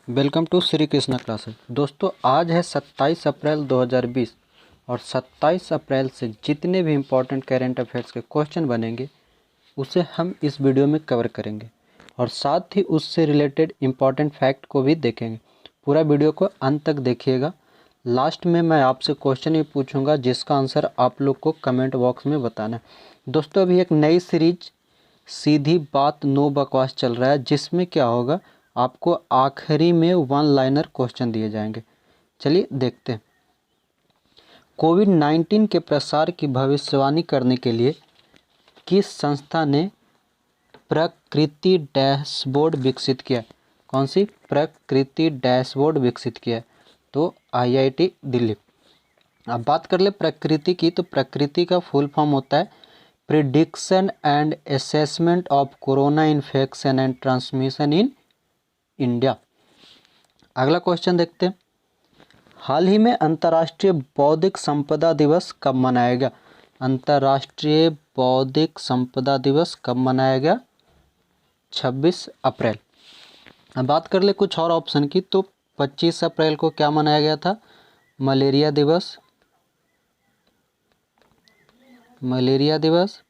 Welcome to Shri Krishna classes. दोस्तों आज है 27 अप्रैल 2020 और 27 अप्रैल से जितने भी इम्पोर्टेंट करेंट अफेयर्स के क्वेश्चन बनेंगे उसे हम इस वीडियो में कवर करेंगे और साथ ही उससे रिलेटेड इम्पोर्टेंट फैक्ट को भी देखेंगे। पूरा वीडियो को अंत तक देखिएगा। लास्ट में मैं आपसे क्वेश्चन भी पूछूंगा जिसका आंसर आप लोग को कमेंट बॉक्स में बताना है। दोस्तों अभी एक नई सीरीज सीधी बात नो बकवास चल रहा है जिसमें क्या होगा, आपको आखिरी में वन लाइनर क्वेश्चन दिए जाएंगे। चलिए देखते हैं। कोविड-19 के प्रसार की भविष्यवाणी करने के लिए किस संस्था ने प्रकृति डैशबोर्ड विकसित किया? कौन सी प्रकृति डैशबोर्ड विकसित किया? तो आईआईटी दिल्ली। अब बात कर ले प्रकृति की, तो प्रकृति का फुल फॉर्म होता है prediction and assessment of corona infection and transmission in India. अगला क्वेश्चन देखते हैं। हाल ही में अंतर्राष्ट्रीय बौद्धिक संपदा दिवस कब मनाया गया? अंतर्राष्ट्रीय बौद्धिक संपदा दिवस कब मनाया गया? 26 अप्रैल। अब बात कर ले कुछ और ऑप्शन की, तो 25 अप्रैल को क्या मनाया गया था? मलेरिया दिवस। मलेरिया दिवस।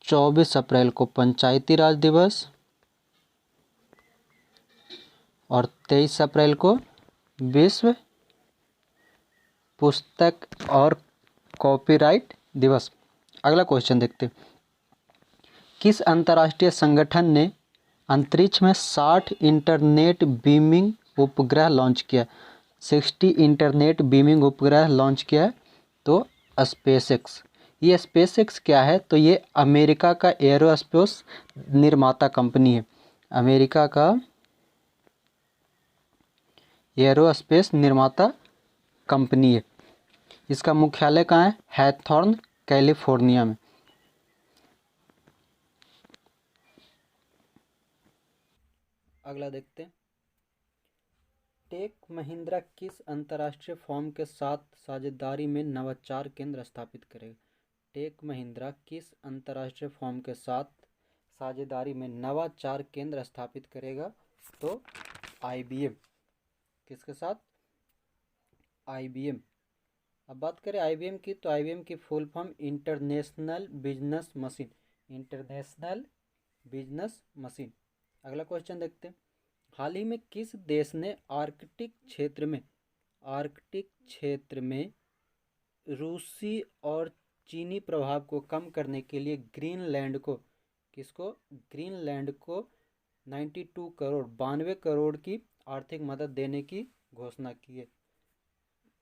24 अप्रैल को पंचायती राज दिवस और 23 अप्रैल को विश्व पुस्तक और कॉपीराइट दिवस। अगला क्वेश्चन देखते हैं। किस अंतर्राष्ट्रीय संगठन ने अंतरिक्ष में 60 इंटरनेट बीमिंग उपग्रह लॉन्च किया? 60 इंटरनेट बीमिंग उपग्रह लॉन्च किया है। तो स्पेसएक्स। ये स्पेसएक्स क्या है? तो ये अमेरिका का एरोस्पेस निर्माता कंपनी है। अमेरिका का एरोस्पेस निर्माता कंपनी है। इसका मुख्यालय कहाँ है? हैथॉर्न कैलिफोर्निया में। अगला देखते हैं। टेक महिंद्रा किस अंतर्राष्ट्रीय फर्म के साथ साझेदारी में नवाचार केंद्र स्थापित करेगा? टेक महिंद्रा किस अंतर्राष्ट्रीय फर्म के साथ साझेदारी में नवाचार केंद्र स्थापित करेगा? तो आईबीएम। किसके साथ? आईबीएम। अब बात करें आईबीएम की, तो आईबीएम की full form international business machine. International business machine. अगला क्वेश्चन देखते हैं। हाल ही में किस देश ने आर्कटिक क्षेत्र में रूसी और चीनी प्रभाव को कम करने के लिए ग्रीनलैंड को 92 करोड़ की आर्थिक मदद देने की घोषणा की है?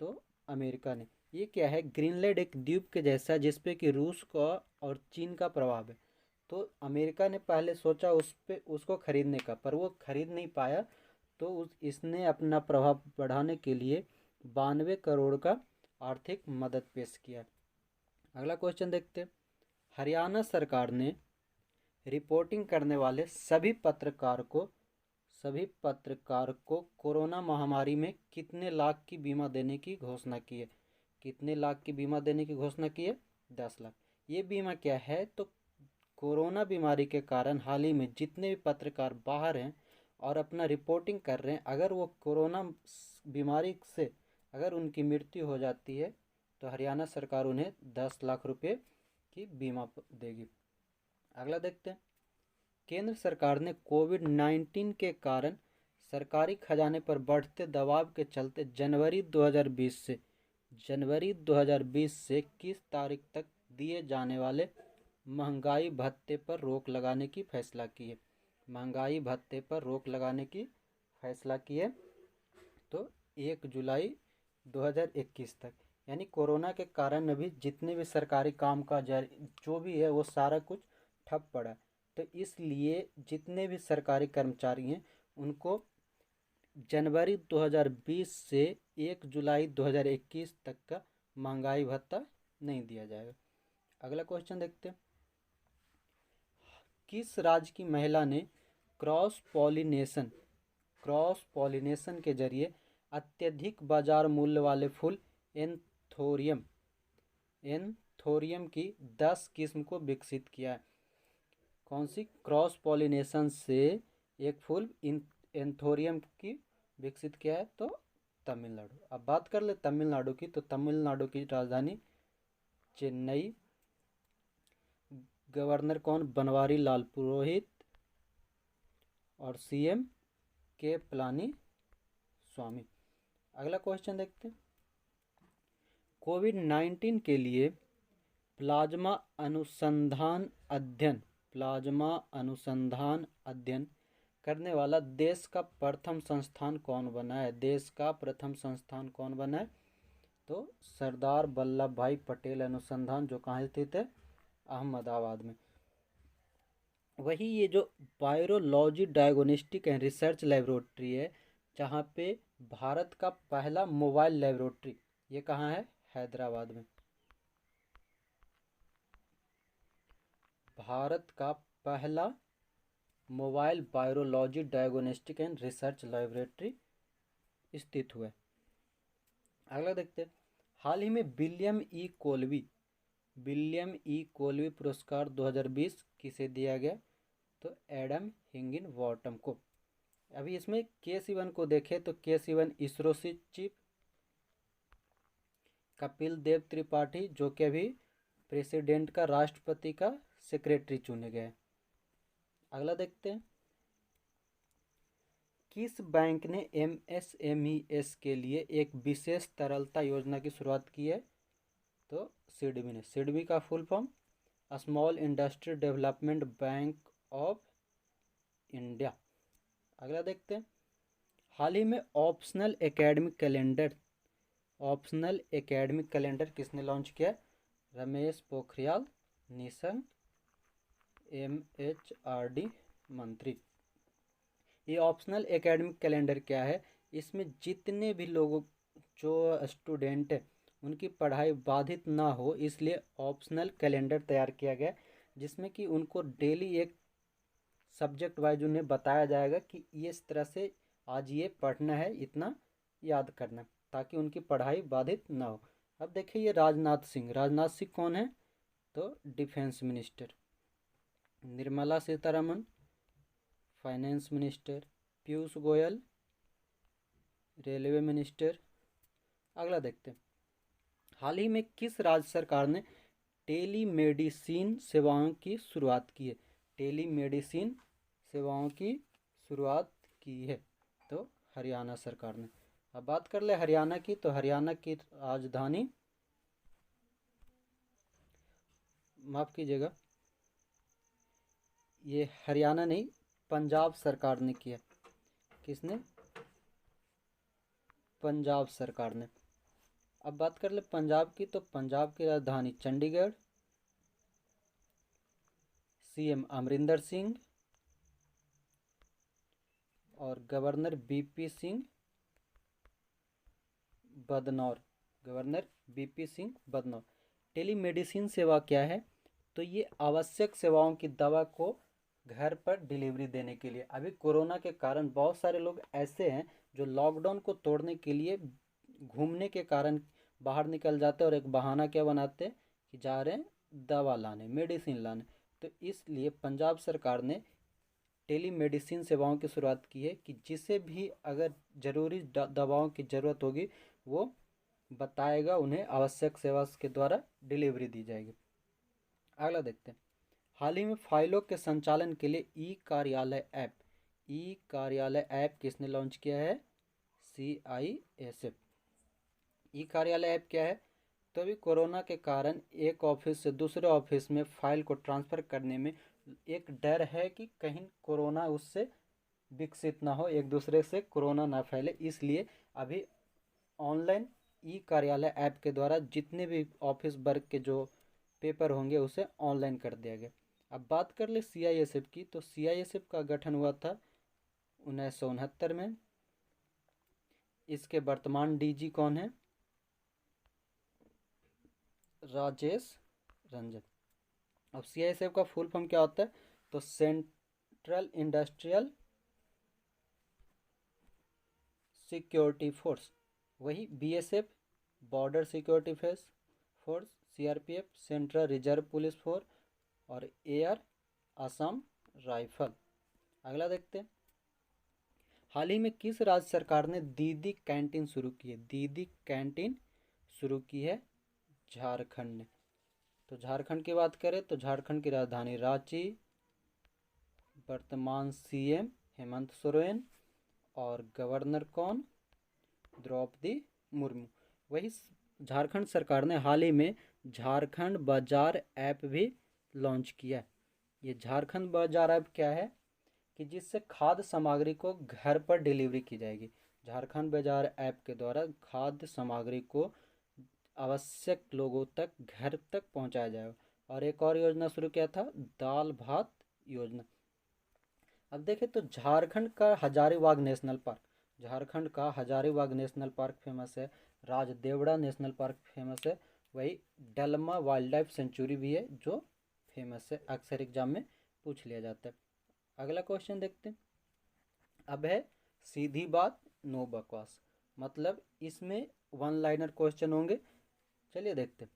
तो अमेरिका ने। ये क्या है? ग्रीनलैंड एक द्वीप के जैसा जिसपे कि रूस का और चीन का प्रभाव है। तो अमेरिका ने पहले सोचा उसको खरीदने का, पर वो खरीद नहीं पाया। तो इसने अपना प्रभाव बढ़ाने के लिए 92 करोड़ का आर्थिक मदद पेश किया। अगला क्वेश्चन देखते हैं। हरियाणा सरकार ने रिपोर्टिंग करने वाले सभी पत्रकार को कोरोना महामारी में कितने लाख की बीमा देने की घोषणा की है? कितने लाख की बीमा देने की घोषणा की है? 10 लाख। ये बीमा क्या है? तो कोरोना बीमारी के कारण हाल ही में जितने भी पत्रकार बाहर हैं और अपना रिपोर्टिंग कर रहे हैं, अगर वो कोरोना बीमारी से अगर उनकी मृत्यु हो जाती है तो हरियाणा सरकार उन्हें 10 लाख रुपए की बीमा देगी। अगला देखते हैं। केंद्र सरकार ने कोविड-19 के कारण सरकारी खजाने पर बढ़ते दबाव के चलते जनवरी 2020 से किस तारीख तक दिए जाने वाले महंगाई भत्ते पर रोक लगाने की फैसला की है? महंगाई भत्ते पर रोक लगाने की फैसला की है। तो 1 जुलाई 2021 तक। यानी कोरोना के कारण अभी जितने भी सरकारी काम काज जो भी है वो सारा कुछ ठप पड़ा। तो इसलिए जितने भी सरकारी कर्मचारी हैं उनको जनवरी 2020 से 1 जुलाई 2021 तक का महंगाई भत्ता नहीं दिया जाएगा। अगला क्वेश्चन देखते हैं। किस राज्य की महिला ने क्रॉस पॉलिनेशन के जरिए अत्यधिक बाजार मूल्य वाले फूल एंथोरियम की 10 किस्म को विकसित किया है? कौन सी? क्रॉस पॉलिनेशन से एक फूल एंथोरियम की विकसित किया है? तो तमिलनाडु। अब बात कर ले तमिलनाडु की, तो तमिलनाडु की राजधानी चेन्नई। गवर्नर कौन? बनवारी लाल पुरोहित। और सीएम के पलानी स्वामी। अगला क्वेश्चन देखते हैं। कोविड-19 के लिए प्लाज्मा अनुसंधान अध्ययन करने वाला देश का प्रथम संस्थान कौन बना है? देश का प्रथम संस्थान कौन बना है? तो सरदार वल्लभ भाई पटेल अनुसंधान, जो कहाँ स्थित है? अहमदाबाद में। वही ये जो virology diagnostic and research laboratory है, जहाँ पे भारत का पहला मोबाइल लेबोरेटरी, ये कहाँ है? हैदराबाद में। भारत का पहला mobile virology diagnostic and research laboratory स्थित हुआ है। अगला देखते हैं। हाल ही में विलियम ई कोल्बी पुरस्कार 2020 किसे दिया गया? तो एडम हिगिनबॉटम को। अभी इसमें के सिवन को देखें तो के सिवन इसरो से चीफ, कपिल देव त्रिपाठी जो कि अभी प्रेसिडेंट का, राष्ट्रपति का सेक्रेटरी चुने गए। अगला देखते हैं। किस बैंक ने एमएसएमईएस के लिए एक विशेष तरलता योजना की शुरुआत की है? तो सिडबी ने। सिडबी का full form small industry development bank of India. अगला देखते हैं। हाल ही में ऑप्शनल एकेडमिक कैलेंडर किसने लॉन्च किया? रमेश पोखरियाल निशंक, एमएचआरडी मंत्री। ये ऑप्शनल एकेडमिक कैलेंडर क्या है? इसमें जितने भी लोगों, जो स्टूडेंट है, उनकी पढ़ाई बाधित ना हो, इसलिए ऑप्शनल कैलेंडर तैयार किया गया, जिसमें कि उनको डेली एक सब्जेक्ट वाइज उन्हें बताया जाएगा कि इस तरह से आज ये पढ़ना है, इतना याद करना है, ताकि उनकी पढ़ाई बाधित ना हो। अब देखिए ये राजनाथ सिंह कौन है? तो defence minister. Nirmala Sitharaman finance minister. Piyush Goyal railway minister. अगला देखते हैं। हाल ही में किस राज्य सरकार ने टेलीमेडिसिन सेवाओं की शुरुआत की है? टेलीमेडिसिन सेवाओं की शुरुआत की है? तो हरियाणा सरकार ने। अब बात कर ले हरियाणा की, तो हरियाणा की राजधानी, माफ़ कीजिएगा, ये हरियाणा नहीं, पंजाब सरकार ने किया। किसने? पंजाब सरकार ने। अब बात कर ले पंजाब की, तो पंजाब की राजधानी चंडीगढ़। सीएम अमरिंदर सिंह और governor BP Singh Badnore. Telemedicine सेवा क्या है? तो ये आवश्यक सेवाओं की दवा को घर पर डिलीवरी देने के लिए। अभी कोरोना के कारण बहुत सारे लोग ऐसे हैं जो लॉकडाउन को तोड़ने के लिए घूमने के कारण बाहर निकल जाते हैं और एक बहाना क्या बनाते हैं कि जा रहे हैं दवा लाने, मेडिसिन लाने। तो इसलिए पंजाब सरकार ने टेलीमेडिसिन सेवाओं की शुरुआत की है कि जिसे भी अगर ज़रूरी दवाओं की ज़रूरत होगी, वो बताएगा, उन्हें आवश्यक सेवा के द्वारा डिलीवरी दी जाएगी। अगला देखते हैं। हाल ही में फाइलों के संचालन के लिए ई कार्यालय ऐप किसने लॉन्च किया है? CISF। ई कार्यालय ऐप क्या है? तो अभी कोरोना के कारण एक ऑफिस से दूसरे ऑफिस में फाइल को ट्रांसफ़र करने में एक डर है कि कहीं कोरोना उससे विकसित ना हो, एक दूसरे से कोरोना ना फैले, इसलिए अभी ऑनलाइन ई कार्यालय ऐप के द्वारा जितने भी ऑफिस वर्क के जो पेपर होंगे उसे ऑनलाइन कर दिया गया। अब बात कर ले CISF की, तो CISF का गठन हुआ था 1969 में। इसके वर्तमान DG कौन है? राजेश रंजन। अब CISF का फुल फॉर्म क्या होता है? तो सेंट्रल इंडस्ट्रियल सिक्योरिटी फोर्स। वही BSF border security force, CRPF central reserve police force और एयर असम राइफल। अगला देखते हैं। हाल ही में किस राज्य सरकार ने दीदी कैंटीन शुरू की है? दीदी कैंटीन शुरू की है झारखंड ने। तो झारखंड की बात करें तो झारखंड की राजधानी रांची, वर्तमान सीएम हेमंत सोरेन और गवर्नर कौन? द्रौपदी मुर्मू। वही झारखंड सरकार ने हाल ही में झारखंड बाजार ऐप भी लॉन्च किया। ये झारखंड बाजार ऐप क्या है कि जिससे खाद्य सामग्री को घर पर डिलीवरी की जाएगी। झारखंड बाजार ऐप के द्वारा खाद्य सामग्री को आवश्यक लोगों तक घर तक पहुंचाया जाएगा। और एक और योजना शुरू किया था, दाल भात योजना। अब देखें तो झारखंड का हजारीबाग नेशनल पार्क, झारखंड का हजारीबाग नेशनल पार्क फेमस है, राजदेवड़ा नेशनल पार्क फेमस है, वही डलमा वाइल्ड लाइफ सेंचुरी भी है जो फेमस है, अक्सर एग्जाम में पूछ लिया जाता है। अगला क्वेश्चन देखते हैं। अब है सीधी बात नो बकवास, मतलब इसमें वन लाइनर क्वेश्चन होंगे। चलिए देखते हैं।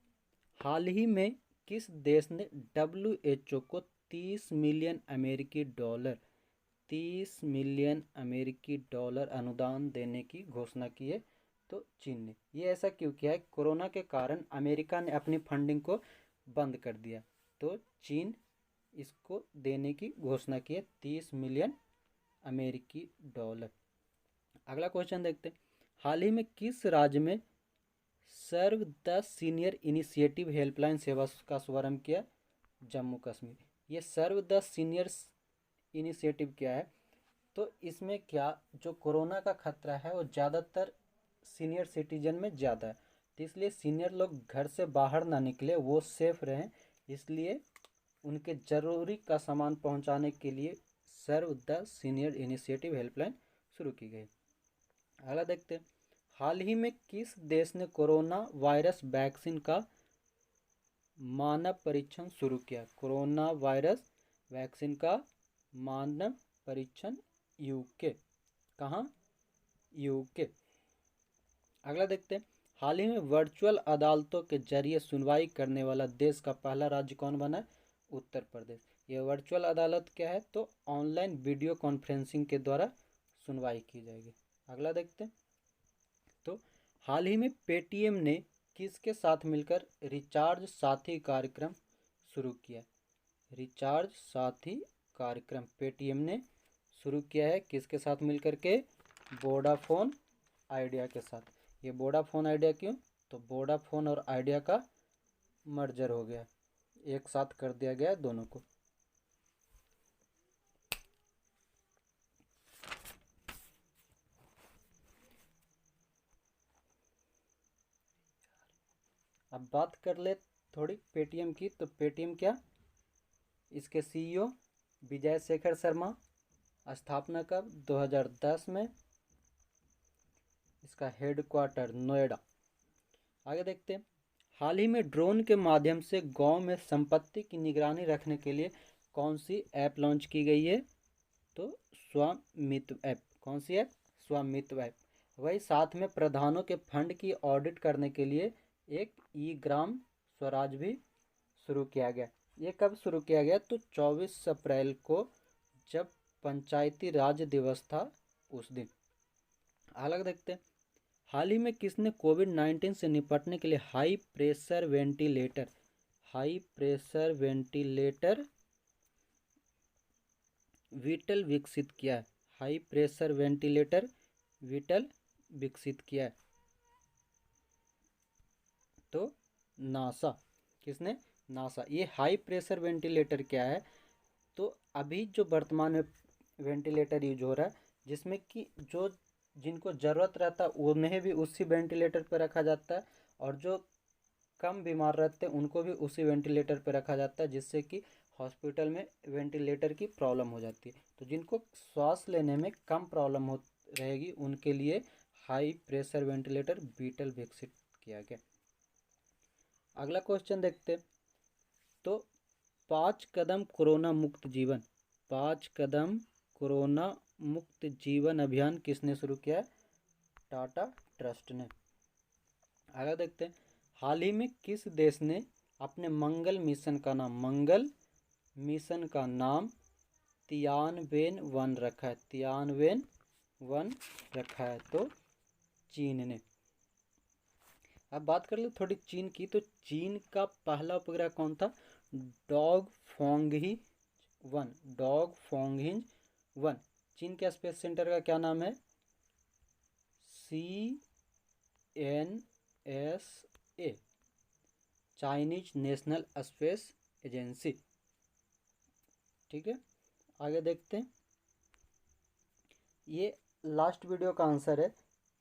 हाल ही में किस देश ने WHO को 30 मिलियन अमेरिकी डॉलर 30 मिलियन अमेरिकी डॉलर अनुदान देने की घोषणा की है? तो चीन ने। ये ऐसा क्यों किया है? कोरोना के कारण अमेरिका ने अपनी फंडिंग को बंद कर दिया, तो चीन इसको देने की घोषणा की है, 30 मिलियन अमेरिकी डॉलर। अगला क्वेश्चन देखते हैं। हाल ही में किस राज्य में serve the senior initiative helpline सेवा का शुभारंभ किया? जम्मू कश्मीर। ये सर्व द सीनियर इनिशिएटिव क्या है? तो इसमें क्या, जो कोरोना का खतरा है वो ज़्यादातर सीनियर सिटीजन में ज़्यादा है, तो इसलिए सीनियर लोग घर से बाहर ना निकले, वो सेफ रहें, इसलिए उनके ज़रूरी का सामान पहुंचाने के लिए serve the senior initiative helpline शुरू की गई। अगला देखते हैं। हाल ही में किस देश ने कोरोना वायरस वैक्सीन का मानव परीक्षण शुरू किया? कोरोना वायरस वैक्सीन का मानव परीक्षण यूके। कहाँ? यूके। अगला देखते हैं। हाल ही में वर्चुअल अदालतों के जरिए सुनवाई करने वाला देश का पहला राज्य कौन बना है? उत्तर प्रदेश। यह वर्चुअल अदालत क्या है? तो ऑनलाइन वीडियो कॉन्फ्रेंसिंग के द्वारा सुनवाई की जाएगी। अगला देखते हैं। तो हाल ही में पेटीएम ने किसके साथ मिलकर रिचार्ज साथी कार्यक्रम शुरू किया? रिचार्ज साथी कार्यक्रम पेटीएम ने शुरू किया है, किसके साथ मिलकर के? वोडाफोन आइडिया के साथ। ये वोडाफोन आइडिया क्यों? तो वोडाफोन और आइडिया का मर्जर हो गया, एक साथ कर दिया गया दोनों को। अब बात कर ले थोड़ी पेटीएम की। तो पेटीएम क्या, इसके सीईओ विजय शेखर शर्मा, स्थापना कब? 2010 में, इसका हेडक्वार्टर नोएडा। आगे देखते हैं। हाल ही में ड्रोन के माध्यम से गांव में संपत्ति की निगरानी रखने के लिए कौन सी ऐप लॉन्च की गई है? तो स्वामित्व ऐप। कौन सी ऐप? स्वामित्व ऐप। वही साथ में प्रधानों के फंड की ऑडिट करने के लिए एक ई ग्राम स्वराज भी शुरू किया गया। ये कब शुरू किया गया? तो 24 अप्रैल को, जब पंचायती राज दिवस था उस दिन। अलग देखते हैं। हाल ही में किसने कोविड-19 से निपटने के लिए हाई प्रेशर वेंटिलेटर विटल विकसित किया है? हाई प्रेशर वेंटिलेटर विटल विकसित किया है? तो नासा। किसने? नासा। ये हाई प्रेशर वेंटिलेटर क्या है? तो अभी जो वर्तमान में वेंटिलेटर यूज हो रहा है, जिसमें कि जो जिनको ज़रूरत रहता है उन्हें भी उसी वेंटिलेटर पर रखा जाता है, और जो कम बीमार रहते हैं उनको भी उसी वेंटिलेटर पर रखा जाता है, जिससे कि हॉस्पिटल में वेंटिलेटर की प्रॉब्लम हो जाती है। तो जिनको श्वास लेने में कम प्रॉब्लम हो रहेगी उनके लिए हाई प्रेशर वेंटिलेटर बीटल विकसित किया गया। अगला क्वेश्चन देखते हैं। तो 5 कदम कोरोना मुक्त जीवन 5 कदम कोरोना मुक्त जीवन अभियान किसने शुरू किया है? टाटा ट्रस्ट ने। आगे देखते हैं। हाल ही में किस देश ने अपने मंगल मिशन का नाम तियानवेन-1 रखा है? तियानवेन वन रखा है? तो चीन ने। अब बात कर लो थोड़ी चीन की, तो चीन का पहला उपग्रह कौन था? डॉग फोंगही वन, डॉग फोंगहिंज वन। चीन के स्पेस सेंटर का क्या नाम है? CNSA, Chinese national space agency. ठीक है, आगे देखते हैं। ये लास्ट वीडियो का आंसर है।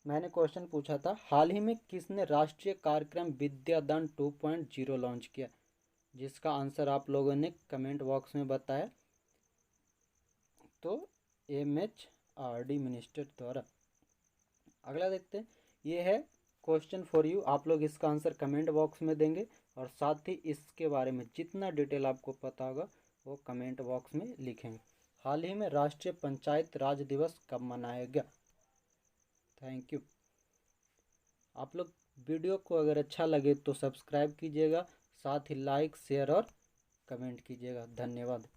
मैंने क्वेश्चन पूछा था, हाल ही में किसने राष्ट्रीय कार्यक्रम विद्यादान 2.0 लॉन्च किया? जिसका आंसर आप लोगों ने कमेंट बॉक्स में बताया। तो MHRD मिनिस्टर द्वारा। अगला देखते हैं, ये है क्वेश्चन फॉर यू। आप लोग इसका आंसर कमेंट बॉक्स में देंगे और साथ ही इसके बारे में जितना डिटेल आपको पता होगा वो कमेंट बॉक्स में लिखेंगे। हाल ही में राष्ट्रीय पंचायत राज दिवस कब मनाया गया? Thank you. आप लोग वीडियो को अगर अच्छा लगे तो सब्सक्राइब कीजिएगा, साथ ही लाइक शेयर और कमेंट कीजिएगा। धन्यवाद।